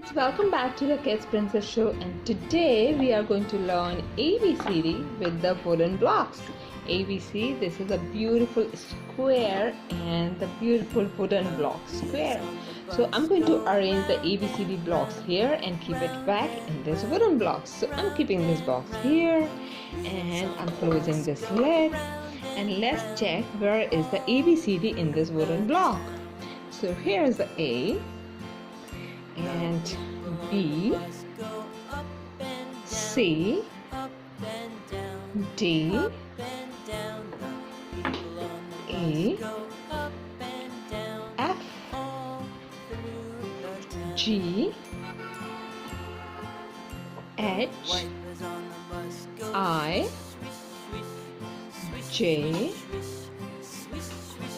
kids, welcome back to the Kids Princess Show, and today we are going to learn ABCD with the wooden blocks. ABC, this is a beautiful square and the beautiful wooden block square. So I'm going to arrange the ABCD blocks here and keep it back in this wooden blocks. So I'm keeping this box here and I'm closing this lid, and let's check where is the ABCD in this wooden block. So here is the A and B, C, D, E, F, G, H, I, J,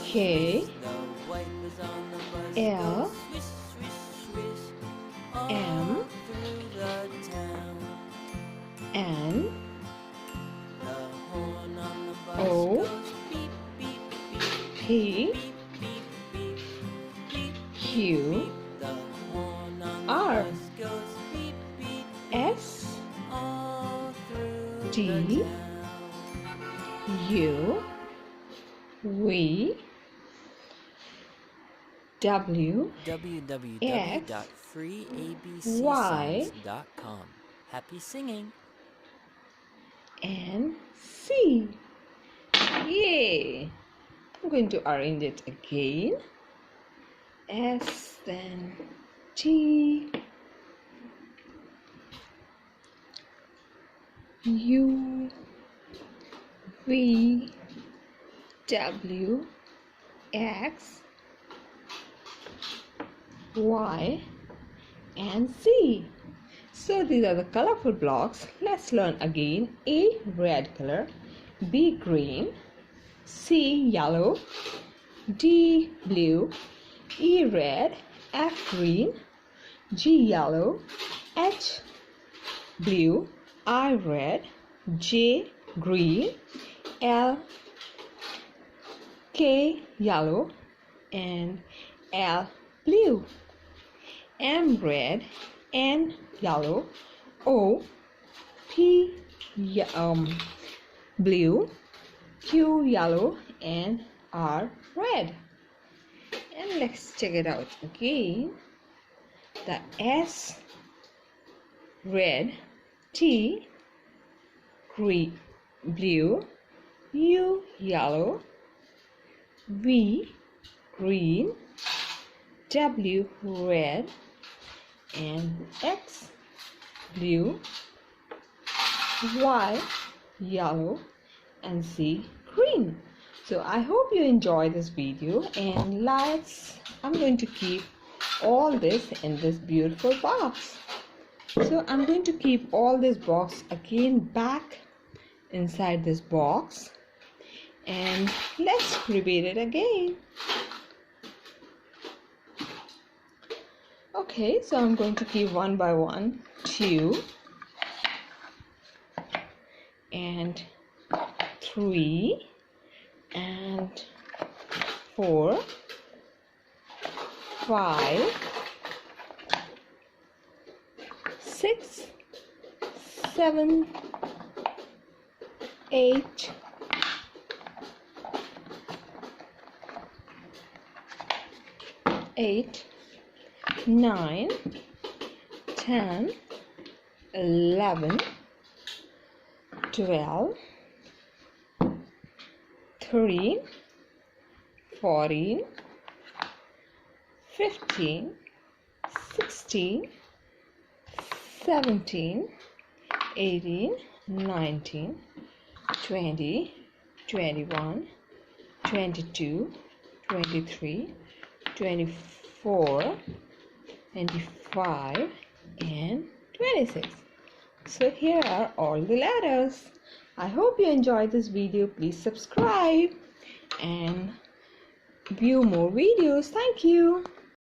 K, L, M, N, O, P, Q, R, S, T, U, V, W, www.freeabcsongs.com. Happy singing! and C. Yay! I'm going to arrange it again. S, then T, U, V, W, X, Y, and C. So these are the colorful blocks. Let's learn again. A, red color, B, green, C, yellow, D, blue, E, red, F, green, G, yellow, H, blue, I, red, J, green, L, K, yellow, and L, blue, M, red, N, yellow, O, P, blue, Q, yellow, and R, red. And let's check it out again. The S, red, T, green, blue, U, yellow, V, green, W, red, and X, blue, Y, yellow, and Z, green. So I hope you enjoy this video, and I'm going to keep all this in this beautiful box. So I'm going to keep all this box again back inside this box, and let's repeat it again. Okay, so I'm going to keep one by one, 2 and 3 and 4, 5, 6, 7, 8, 9, 10, 11, 12, 13, 14, 15, 16, 17, 18, 19, 20, 21, 22, 23, 24, 25, and 26. So here are all the letters. I hope you enjoyed this video. Please subscribe and view more videos. Thank you.